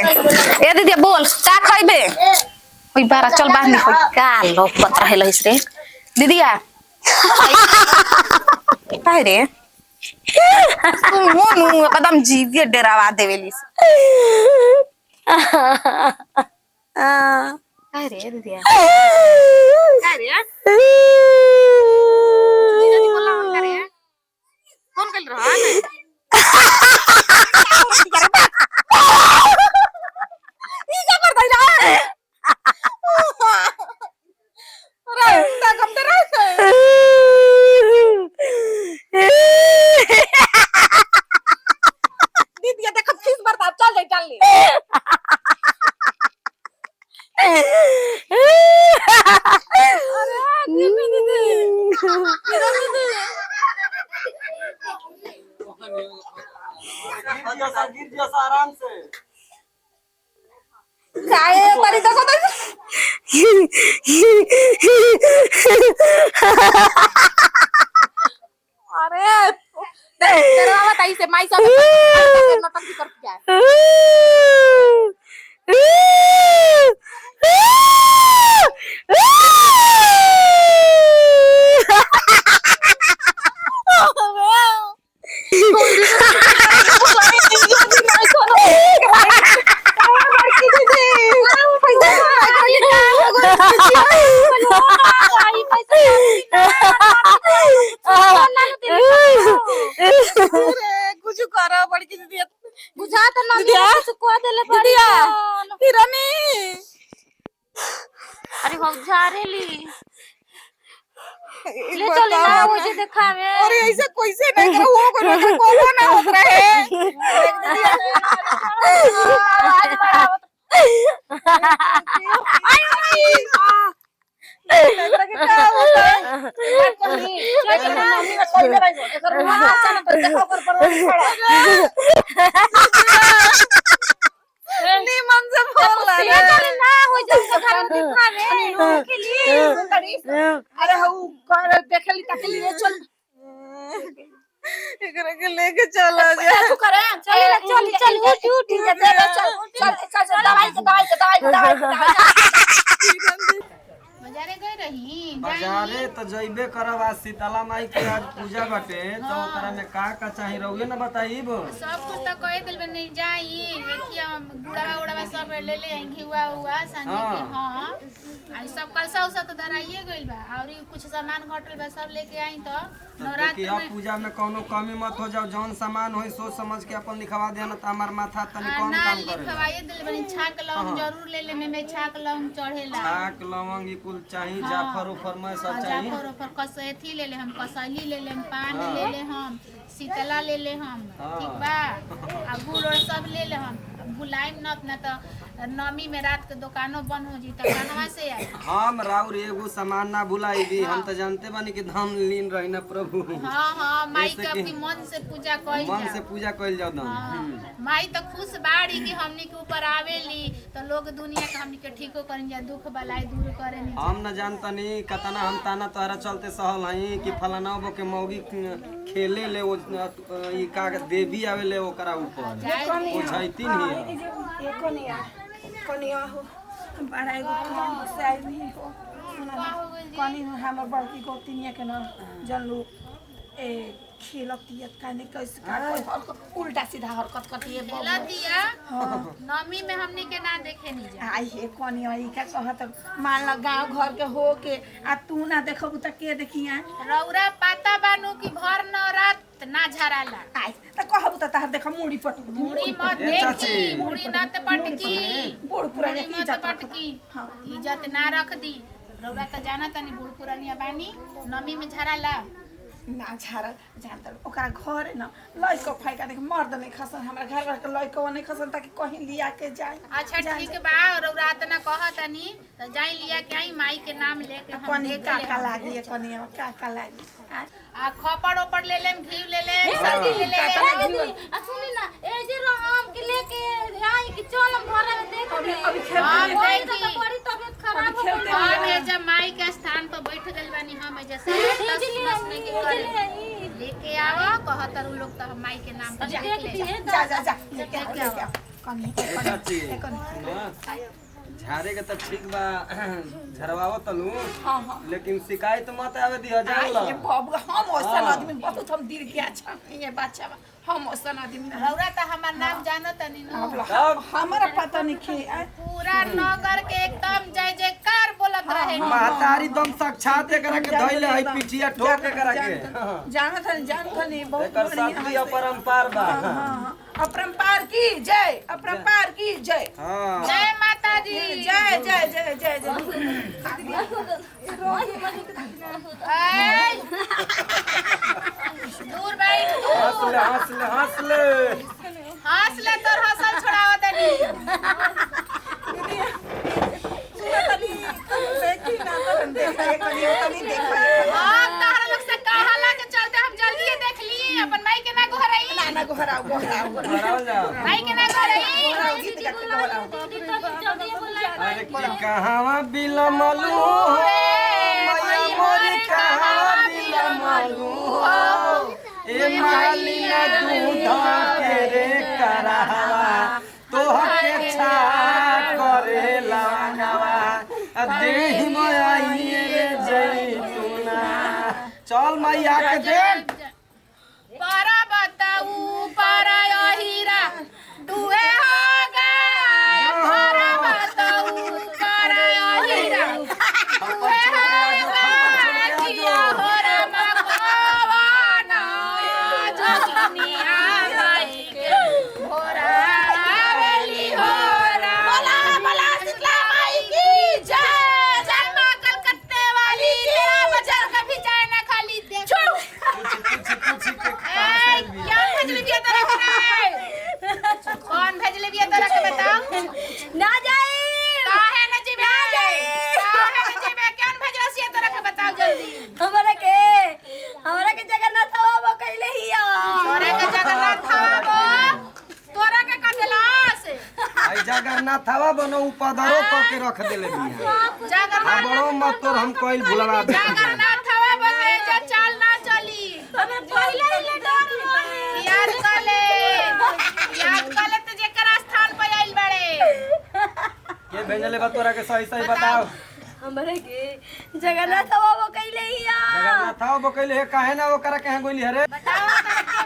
ए दीदी बोल का खइबे ओई बारा चल बाहर निकल का लोग पत्र है लइस रे दीदिया काहे रे मोनू एकदम जीविए डरावा देवेलिस काहे रे दीदिया काहे रे दीदी बोला मन करे फोन कर रहा है ये क्या करता है अरे इतना कम दे रहा है दीदी ये देखो फीस भरता चल ले अरे दीदी गिर जैसा आराम से काय तरी देखो तो अरे तेरा बताई से माई सब नौटंकी करती क्या कुछ करा पड़ के दीदी बुझा त ना कुछ को देले पड़ी रमी अरे हम जा रेली ले चल ना वो जे दिखावे अरे ऐसे कैसे नहीं करो वो करो को ना हो रहा है लेके चला जा चल उठ बाजारे गए रही बाजारे तो जइबे करब आज शीतला माई के आज पूजा बाटे तो ओकरा में का चाहि रहुए ना बताइब सब कुछ तो कह दिल बने जाई देखिए गुड़ा उड़ा सब ले ले घिवा हुआ संगे के हां आई सब कलसा उसा तो धराइए गइल बा और कुछ सामान घटल बा सब लेके आई तो नवरात्र में पूजा में कोनो कमी मत हो जाओ जौन सामान होई सोच समझ के अपन लिखवा देना त हमर माथा तनी कौन काम करे लिखवाइए दिल बने छाक लौंग जरूर ले ले में छाक लौंग चढ़ेला छाक लौंग ई कुल चाहि जाफर उफर में सब चाहि जाफर उफर कसैथी ले ले हम कसैली ले ले पान ले ले हम शीतला ले ले हम ठीक बा आ गुड़ और सब ले ले हम भुलाइम न तो नमी में रात के दुकानों बंद हो जी त कनवा से आई हम राउर एगो सामान ना भुलाईबी हम तो जानते बानी कि धन लीन रही ना प्रभु हां माई के अपनी मन से पूजा कइल मन से पूजा कइल जाओ दम माई तो खुश बाड़ी कि हमनी के ऊपर आवेली तो लोग दुनिया के हमनी के ठीको करें जा दुख बलाई दूर करें हम न जानतनी कतना हम ताना तोहरा चलते सहल हई कि फलाना बो के मौगी खेले ले वो ई का देवी आवेले ओकरा ऊपर बुझाइती नहीं कनिया हो बड़ा एगो काम से आई नहीं हो कनी हमर बड़की गोतिनिया के ना जनलू ए खेलतियत काने कैसे का उल्टा सीधा हरकत करतिए खेलतिया नमी में हमनी के ना देखे नहीं जा आई हे कनिया ई का कहत मान ल गांव घर के हो के आ तू ना देखबू त के देखिया रौरा पाता बानू की भर न रात ना झराला आई त कहबू त तहर देख मुड़ी पटक मुड़ी मत देखी मुड़ी ना त पटकी बूढ़ पुरानी इज्जत पटकी इज्जत ना रख दी रौरा त जाना तनी बूढ़ पुरानिया बानी नमी में झराला ना झारल जानत ओकरा घर है ना लइको फाइका देख मर्द नहीं खसन हमरा घर के लइको नहीं खसन ताकि कहीं लिया के जाए अच्छा ठीक बा रौरा त ना कहतनी त जाई लिया के आई माई के नाम लेके हम कनी काका लागी कनिया काका लागी आ खपड़ ओपड़ ले लेम घी ले ले सब्जी ले ले आ सुनी ना ए जे हम के लेके आई कि चल हम घर में देख अभी हां खेल तो बड़ी तबीयत खराब हो गई हम जब माई के स्थान पर बैठ गइल बानी हम जैसे लेके आओ कहतर लोग तो माई के नाम पर जा जा जा लेके आओ चाची झारे के तो ठीक बा झरवाओ तलू लेकिन शिकायत मत आवे दिया जाला ये बाबू हम ओसन आदमी बहुत हम दिल के अच्छा ये बच्चा हम ओसन आदमी रौरा तो हमार नाम जानो तनी नु हमारा पता नहीं खे पूरा नगर के एकदम जय जयकार बोलत रहे महतारी दम साक्षात एकरा के धइले है पिठिया ठोक एकरा के जाना था नहीं बहुत एकर शक्ति अपरंपार बा अपरंपार की जय अपरंपार की जय हां जय माता दी जय जय जय जय जय दूर भाई हंस ले हंस ले तोर हंसल छोड़ाओ तनी हां तारा लोग से कहाला के चलते हम जल्दी देख लिए अपन माई के ना घरई ना घराओ घराओ जा माई के ना घरई अरे की कहावा बिलमलू मैया मोरी कहावा बिलमलू ए मालिना दूधा के रे करावा तोहके छा करे लांगवा देहि मयाई रे जैतूना चल मैया के देख पारा बताऊ पारा हीरा दुए हो गए पारा बताऊ पारा हीरा दुए हो गए किया हो रमा कोवाना जगनिया भाई के भोरा वेली होरा बोला शीतला माई की जय जय मां कलकत्ते वाली तेरा बजर कभी जाए ना खाली देख क्या भेजले बिया तरह के कौन भेजले बिया तरह के बताओ ना जाई काहे न जीबे काहे न जीबे कौन भेजला सिया तरह के बताओ जल्दी हमरा के जगन्नाथ बाबा कहले हिया तोरे के जगन्नाथ बाबा तोरा के कथलास आई जगन्नाथ हवा बनो उपदरो क के रख देले बिया जगन्नाथ बड़ो मत तोर हम कोइल भुलवा दे जगन्नाथ बाबा के जे चाल ना चली हमें पहले ही डर रहे याद कले तो जेकरा स्थान पे आइल बड़े के भेजले बा तोरा के सही सही बताओ हमरे के जगन्नाथ बाबा कहले हिया जगन्नाथ हवा बकैले है काहे ना ओकरा कहां गोली हरे बताओ तारा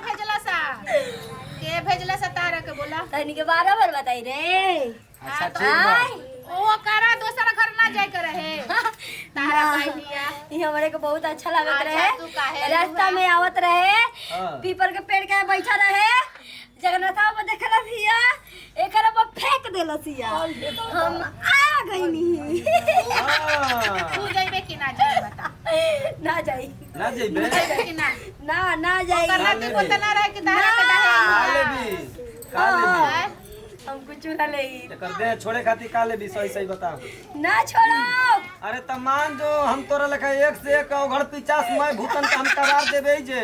के भेजला सा तारा के बोला तनी के 12 बार बताई रे अच्छा ठीक बा ओ करा दूसरा घर ना जाए के रहे तारा पाई लिया ये हमरे को बहुत अच्छा लागत अच्छा, तू काहे रहे रास्ता में आवत रहे हां पीपर के पेड़ के बैठा रहे जगन्नाथ बाबा देखला हिया एकरा पर फेंक देला हिया हम आ गईनी हां तू जाइबे कि ना जाइबे बता ना जाई ना जइबे जाइबे कि ना ना जाई करना की बोलते ना रहे कि तारा के डहे काले भी हम कुछ ना ले एकर दे छोड़े खातिर काले भी सही सही बताओ ना छोड़ो अरे तमान जो हम तोरा लेखा एक से एक अवघड़ 50 मैं भूतन का हम करार देबे जे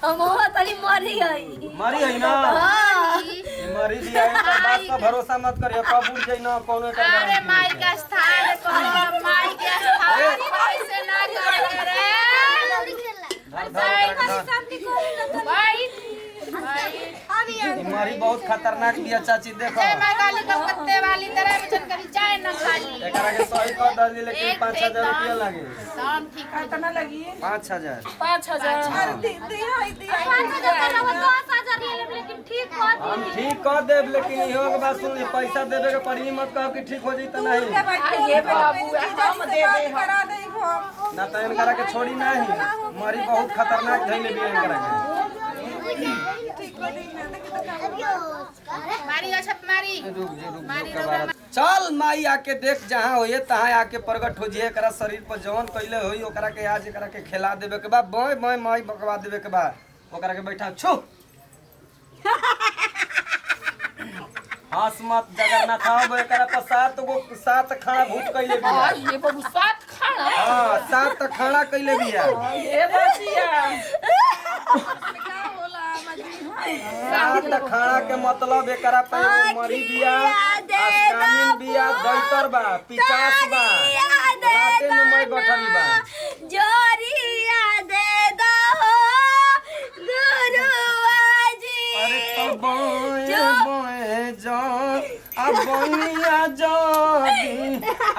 हम हो तली मरी गई मरी है ना हां मरी दिया है बात का भरोसा मत करियो कब उड़ जाई ना कोनो का अरे माई का स्थान को माई के स्थान ऐसे ना कर रे भाई बीमारी बहुत खतरनाक बिया चाची देखो जय मां काली कलकत्ते वाली तरह बचन कभी जाए ना खाली एकरा के सही कर दे लेकिन 5000 रुपया लागे दाम ठीक है कितना लगी 5000 5000 दे 5000 करवा 10000 ले लेकिन ठीक कर हम ठीक कर देब लेकिन इहो के बात सुन पैसा देबे के पड़ी मत कहो कि ठीक हो जाई त नहीं ये बाबू हम दे दे करा दे हम ना त इनकरा के छोड़ी नहीं मरी बहुत खतरनाक धइले बिया इनकरा के मारी अछत मारी मारी रोगा चल माई आके देख जहां होए तहां आके प्रकट हो जे एकरा शरीर पर जवन कइले होई ओकरा के आज एकरा के खिला देबे के बा बय बय माई बकवा देबे के बा ओकरा के बैठा छु हंस मत जगन्नाथ अब एकरा पर 7 खाना भूत कइले बिया ये बाबू 7 खाना हां 7 खाना कइले बिया ये बचिया 7 खाना के मतलब एकरा पे मरी बिया आस्कामिन बिया दैतर बा 50 बा राते में मैं गठरी बा जोरिया दे दो गुरुआ जी अरे तो बोए बोए जान अब बनिया जोगी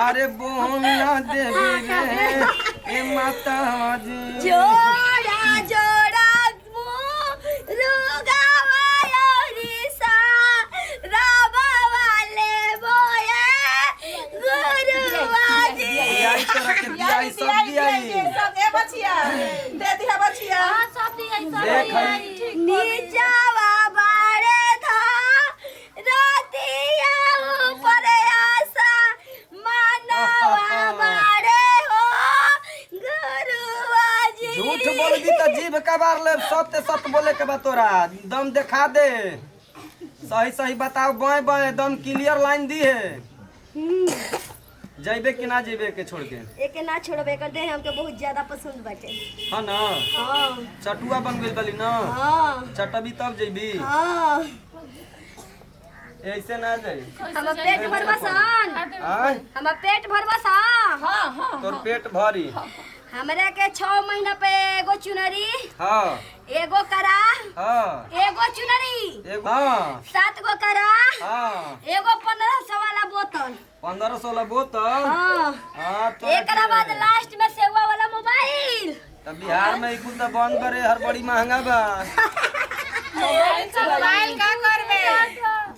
अरे बोना देवी रे ए माता जी जोड़ा जोड़ा रुगावायोरी सा राबा वाले बोए गुरुवाजी दियाई तोरा के दियाई सब दियाई सब ए बचिया दे दिया बचिया देख हई नीचावा बाड़े था रातिया ऊपर आसा मानवा बाड़े हो गुरुवाजी झूठ बोलबी त जीभ कबार ले सत्य सत्य बोले के बा तोरा दम दिखा दे सही सही बताओ बाएं बाएं दम क्लियर लाइन दी है जइबे कि ना जइबे के छोड़ के एक ना छोड़बे कर दे हमके बहुत ज्यादा पसंद बाटे हां ना हां चटुआ बन गेल बली ना हां चटबी तब जइबी हां ऐसे ना जाई हम पेट भरबा सान आय हम पेट भरबा सान हां हां तोर पेट भरी हमरा के 6 महीना पे एगो चुनरी हां एगो करा हां एगो चुनरी एक हां 7 गो करा हां एगो 1500 वाला बोतल 15-16 बोतल हां हां तो एकरा बाद लास्ट में सेवा वाला मोबाइल तब बिहार में कुल तो बंद करे हर बड़ी महंगा बा मोबाइल का करबे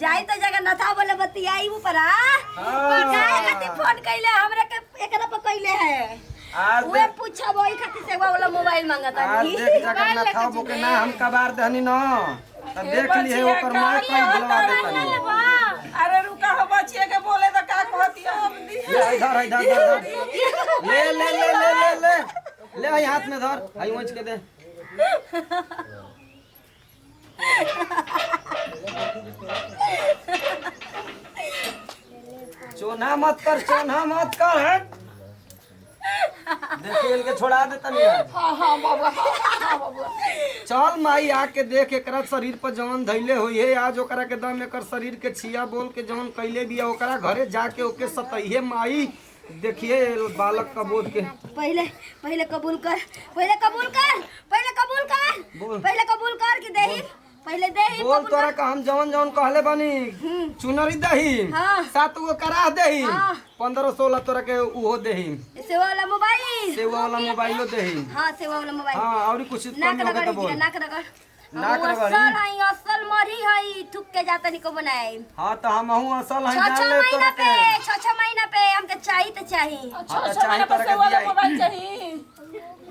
जाई तो जगन्नाथ बोले बतियाई ऊपर हां काहे खातिर फोन कइले हमरा के एकरा पर कइले है आज ओए पूछा वही खातिर सेवा वाला मोबाइल मांगता आज नहीं देख जगन्नाथ था बोके ना हम कबार दहनी न तब देख लिए ओकर मां कई बुलवा देतनी अरे रुका हो बचिया के बोले तो का कहती हम दी इधर इधर ले ले ले ले ले ले ले आई हाथ में धर आई ओंच के दे चोना मत कर हट देखिए इनके छोड़ा दे तनी हां हां बाबा हां बाबा चल माई आके देख एकरा शरीर पर जवन धैले होई है आज ओकरा के दम एकर शरीर के छिया बोल के जवन कैले बिया ओकरा घरे जाके ओके सतइहे माई देखिए बालक का बोध के पहले कबूल कर पहले कबूल कर बोल। पहले कबूल कर कि देही पहले देही बोल तोरा का हम जवन जवन कहले बानी चुनरी दही हाँ। 7 गो करा दही हाँ। 15-16 तोरा के उहो दही सेवा वाला मोबाइल सेवा वाला मोबाइलो दही हाँ सेवा वाला मोबाइल हां और कुछ नाक कम होगा रगड़ तो बोल नाक रगड़ नाक हम रगड़ी? असल हई असल मरी हई थुक के जाता नहीं को बनाए हां तो हमहू असल है 6 जान ले महीना तोरा पे के 6 महीना पे हमके चाहिए तो चाहिए हां तो चाहे तोरा के दिया मोबाइल चाहिए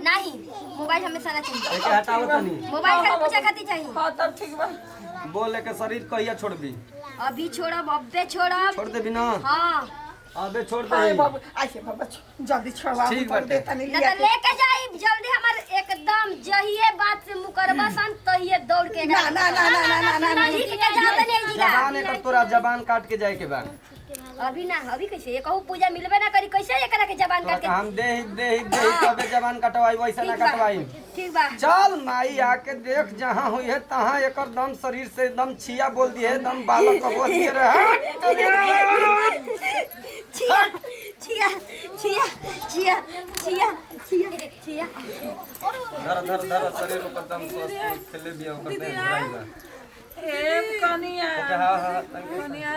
नहीं मोबाइल हमेशा ना चाहिए एके हटाओ तनी मोबाइल खाली पूछा खातिर चाहिए हां तब ठीक बा बोल के शरीर कहिया छोड़बी अभी छोड़ब अब्बे छोड़ब छोड़ देबी ना हाँ अबे छोड़ अरे दे बाबू आइए बाबा जल्दी छोड़वा ठीक कर बाटे। देता नहीं ना लिया तो लेके जाई जल्दी हमार एकदम जहिए बात से मुकरबा सन तहिए दौड़ के ना ना ना ना ना ना ना ना ठीक है जाता नहीं जीगा जबान एकर तोरा जबान काट के जाए के बा अभी ना अभी कैसे ये कहू पूजा मिलबे ना करी कैसे एकरा के जबान तोरा काट का के हम दे तबे जबान कटवाई वैसे ना ठीक बा। कटवाई ठीक बा चल माई आके देख जहाँ हुई है तहाँ एकर दम शरीर से एकदम छिया बोल दिए दम बालक को बोल दिए रहे छिया छिया छिया छिया छिया छिया छिया धर धर धर शरीर ऊपर दम स्वस्थ खेले भी ओकर दे धराइबा ए कनिया ओके हां हां तंग कनिया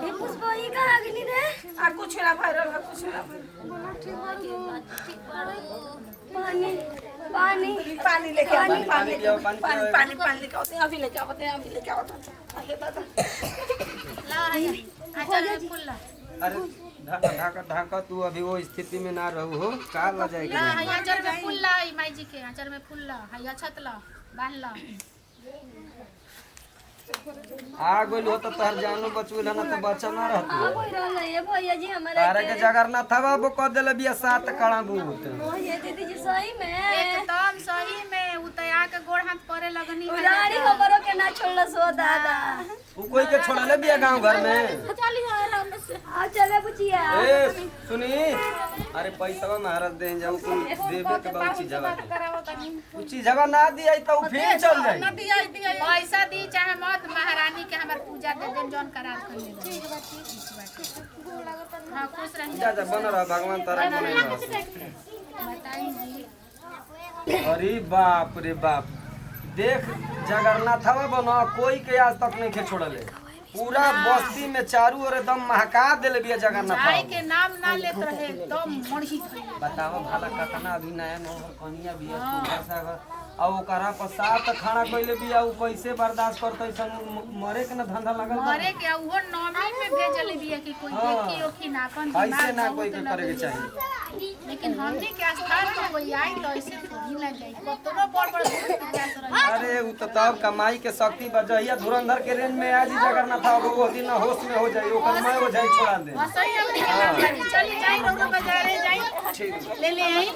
ये पुष्पा ये का अग्नि रे आ कुछ ना भरल है कुछ ना भरल पानी पानी पानी लेके आओ पानी पानी पियो, पानी पानी पियो। पानी पानी लेके आओ अभी लेके आओ अभी लेके आओ अरे दादा ला आचार में फूल ला अरे ढाका ढाका ढाका तू अभी वो स्थिति में ना रहू हो का ला जाएगी ला हई आचार में फूल ला हई माई जी के आचार में फूल ला हई अछत ला बांध ला आ गइल हो तो तहर जानू बचुल ना तो बचा ना रहतू कोई रहल है भैया जी हमारे तारे के जगरनाथ हवा वो कर देले बिया 7 कड़ा बूत ये दीदी जी सही में एकदम सही में उतया के गोड़ हाथ परे लगनी है उड़ानी हमरो के ना छोड़ला सो दादा उ कोई के छोड़ले बिया गांव घर में चली आराम से आ चले बुचिया ए सुनी अरे पैसा महाराज दे जाऊ कुल देवे के बहुत चीज जवा कुछ चीज जवा ना दिया तो उ फिर चल जाई पैसा दी चाहे मत महारानी के हमार पूजा दे देम जौन करा कर ले ठीक बा हां खुश रही जा जा बन रहा भगवान तारा बने बताई जी अरे बाप रे बाप देख जगन्नाथ हवा बना कोई के आज तक नहीं के छोड़ले पूरा बस्ती में चारू ओर एकदम महका देले बिया जगन्नाथ जाए बाबू। के नाम ना लेत रहे एकदम मरही थई बताओ भाला कतना अभी नया नौहर कनिया बिया सुधा सा आ ओकरा पर साथ खाना कइले बिया उ कैसे बर्दाश्त करतै सन मरे के ना धंधा लगल बा। मरे के उहो नौमी में भेजल बिया कि कोई देखी ओखी ना कन ऐसे ना कोई के करे के चाहिए। लेकिन हमने के स्थान पर कोई आई तो ऐसे थोड़ी ना जाई कतनो बड़ बड़ विकास रही अरे उ तो तब कमाई के शक्ति बजहिया धुरंधर के रेंज में आज जगन्नाथ बाबू वो दिन होश में हो जाई ओकर मैं हो जाई छोड़ा दे। सही हमने के नाम लगी चली जाई रोड बाजारे जाई ले ले आई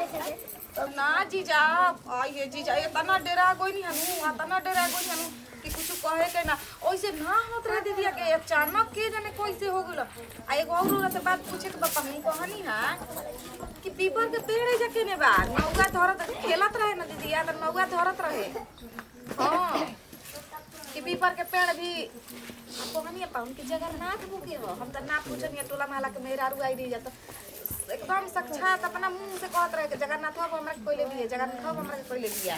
तब ना जीजा आइए जीजा इतना डेरा कोई नहीं हनु इतना डेरा कोई नहीं हनु कि कुछ कहे के ना ओइसे ना होत रहे दीदिया के अचानक के जाने कैसे हो गेल आ एगो और औरत से बात पूछे के बापा नहीं कहनी है कि पीपर के पेड़ जाके ने बा नौका धरत खेलत रहे ना दीदिया त नौका धरत रहे हां कि पीपर के पेड़ भी आपको कहनी है पाउन की जगन्नाथ बुके हो हम त ना पूछनी टोला महला के मेरा रुआई रही जात एकदम साक्षात अपना मुंह से कहत रहे कि जगन्नाथ बाबू हमरा कोइले दिए जगन्नाथ बाबू हमरा कोइले दिया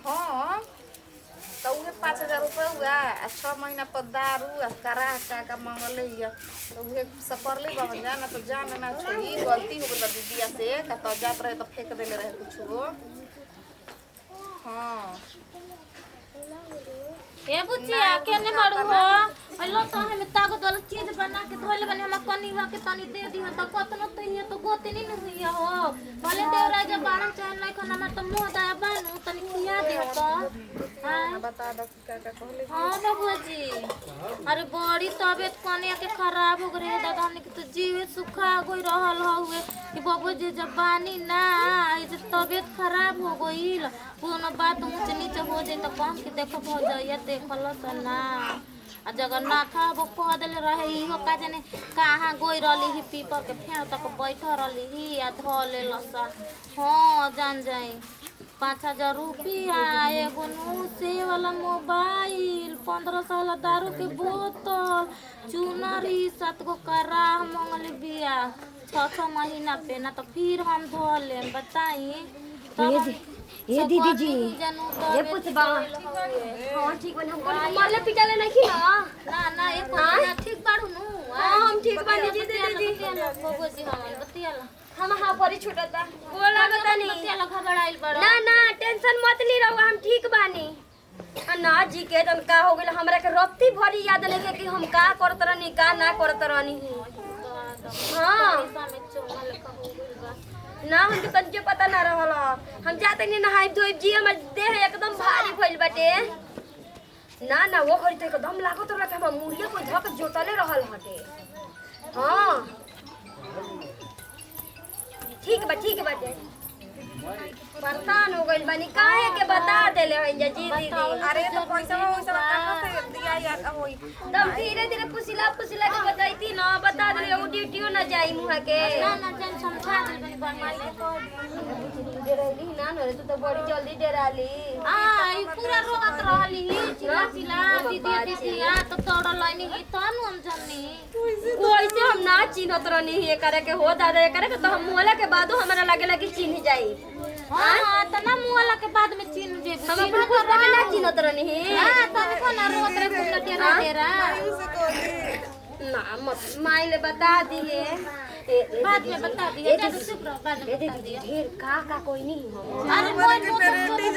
हां तो उहे 5000 रुपया हुआ आ 6 महीना पर दारू आ करा का मांगल हिया तो उहे सपरले बाबा जाना तो जान ना छोड़ी गलती हो गई दीदिया से का तो जात रहे तो फेंक देले रहे कुछ हां ए बुचिया केने मारू हो हेलो तो हम ताको दल चीज बना के धोले बने हम कनीवा के तनी दे दी त कतनो तो ये तो गोती नहीं हुई हो भले देवरा जब बाणन चाहे नहीं खाना मत मुंह दया बानू तनी खिया दे तो हां बता दो क्या क्या कहले हां बाबूजी अरे बड़ी तबीयत कने के खराब हो गई दादा हमने के तो जीव सुखा गई रहल हुए कि बाबूजी जब बानी ना ये तबीयत खराब हो गईल कोनो बात ऊंच नीचे हो जाए तो कम के देखो हो जाए देखल तो ना आ जगन्नाथ वो कह दिले रहे इहो का जाने कहाँ गोई रहली ही पीपर के फेर तक बैठ रहली ही आ ध ले लसा हाँ जान जाई 5000 रुपया एगो नूसे वाला मोबाइल 1500 वाला दारू के बोतल चुनरी 7 गो कराह मंगल बिया 6 महीना पे ना तो फिर हम धो ले बताई ये दीदी जी ये पूछ बा हां ठीक बन हमको मारले पिटाले नहीं की ना ना एक ना ठीक बाड़ू नु हां हम ठीक बानी जी दीदी बाबूजी हम बतियाला हम हां परी छुटता बोला बता नहीं बतियाला घबराइल बड़ा ना ना टेंशन मत ली रहो हम ठीक बानी ना जी के तन का हो गेल हमरा के रत्ती भरी याद लेके कि हम का करत रहनी का ना करत रहनी हां में चोमल का हो गइल बा ना हमके तनिके पता ना रहल हम जाते नहीं नहाई धोई जी हमर देह एकदम भारी भइल बाटे ना ना वो घड़ी तो एकदम लागत रहा कि हम मुड़िया को धक जोतले रहल हटे हां ठीक बाटे परेशान हो गइल बानी काहे के बता देले हई जी दीदी अरे तो पैसा वैसा कहां से दिया यार होई तब धीरे धीरे पुसिला के बताईती ना बता दे वो ड्यूटियो ना जाई मुहा के ना ना जन समझा दे बनी बनवाई के डेराली ना रे तू तो बड़ी जल्दी डेराली ई पूरा रोगत रहली ही चिला दीदी आ तो तोड़ लाइनी ही तनु हम जन्नी वैसे हम ना चिन्हत रहनी है करे के हो दादा करे के तो हम मोला के बादो हमरा लागेला कि चिन्ह जाई हां तना मुआला के बाद में चिन्ह जेबू हम अपन को बाबे ना चिन्हत रहनी है हां तने को ना रोत रे कुल डेरा ना मत माइले बता दिए बाद में बता दिए जब चुप रहो बाद में बता दिए ढेर का कोई नहीं हो अरे मोय नेटी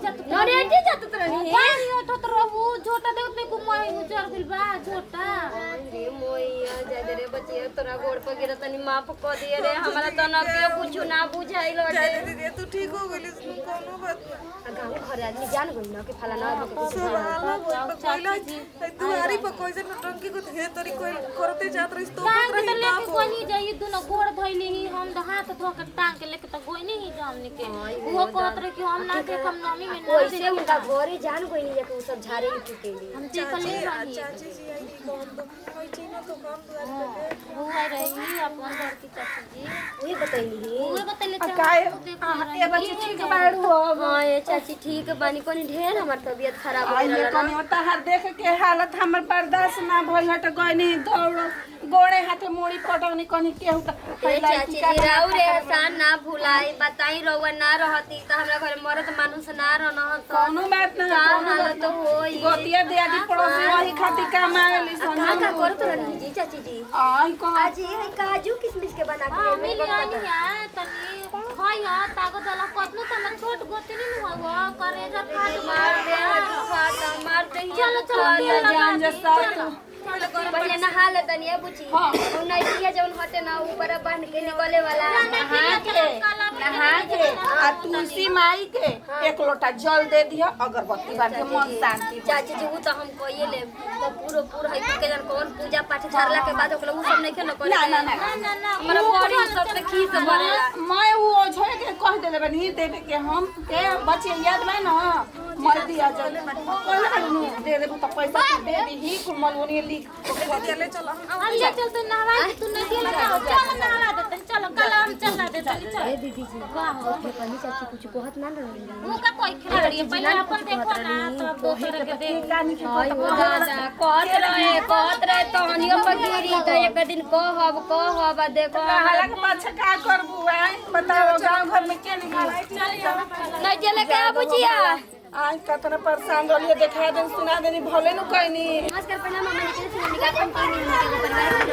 जात नरेटी जात रहनी है पानी उठत रहू झोटा देत में कुमाई उजर गइल बा झोटा रे मोइया जादे रे बचिया तोरा गोड़ पर गिरत तनी माफ क दिए रे हमरा त न के कुछ ना बुझाइल रे दीदी तू ठीक हो गेलिस कोनो बात गांव घर आदमी जान गइल न कि फलाना पहिला दुआरी पर कोई से नटंकी को थे तोरी कोई करते जात रहिस तो टांग के लेके कोनी जाई दुनो गोड़ धइली ही हम द हाथ धो के टांग के लेके त गोइनी ही जामनी के वो कहत रे कि हम ना के हम नमी में ना ओइसे उनका घरे जान गइल जे कि उ सब झारे ही टूटेली हम देखले रही चाची जी आई की कौन तो कोई चीनो तो काम दुआरी पे वो है रही अपन घर की चाची जी वही बतैली वो बतले ये बच्ची ठीक बाड़ू हो हां ये चाची ठीक बानी कोनी ढेर हमर तबीयत खराब हो ये गइल कनी तहार देख के हालत हमर बर्दाश्त ना भइल हट गइनी दौड़ गोड़े हाथे मोड़ी पटौनी कनी केहू त ए चाची जी राउ रे एहसान ना भुलाई बताई रउआ ना रहती त हमरा घर मरद मानुस ना रहन त कोनो बात ना का हालत होई गोतिया दियादी पड़ोसी वही खातिर काम आवेली सन का का करत रहनी जी चाची जी आई को आज ये काजू किशमिश के बना के मिली आनी है तनी खाया ताको दला कतनो त छोट गोती नहीं हुआ करे जा मार दे मार दे चलो चलो जान जसा तू पहले नहा ले तनिया बुची और नैया जौन हटे ना ऊपर बांध के निकले वाला नहा के आ तुलसी माई के एक लोटा जल दे दिया अगरबत्ती बांध के मन शांति चाची जी वो तो हम कहिए ले तो पूरा है के जन कौन पूजा पाठ करला के बाद ओकला उ सब नहीं के न करे ना ना ना हमरा बड़ी सब से खीस भरेला मैं वो ओझे के कह देले बनी देवे के हम के बच्चे याद में ना मर दिया जल कहले दे दे तो पैसा दे दी ही कुमलुनी लिख चले चलो ले चल तू नहवा तू नहीं लगाओ चल नहवा देते चलो कल हम चला दे चल ए दीदी जी वाह ओके पनी चाची कुछ कहत ना रही वो का कोई खिलाड़ी है पहले अपन देखो ना तो दूसरे के देख हाय हो दादा कहत रहे तो हनियो पगिरी तो एक दिन कहब देखो हाला के पाछे का करबू आई बताओ गांव घर में के निकाल नहीं चले के बुचिया आज कतना परेशान रहिए देखा दे सुना देनी भले न कहनी नमस्कार प्रणाम मम्मी के सुन निकाल परिवार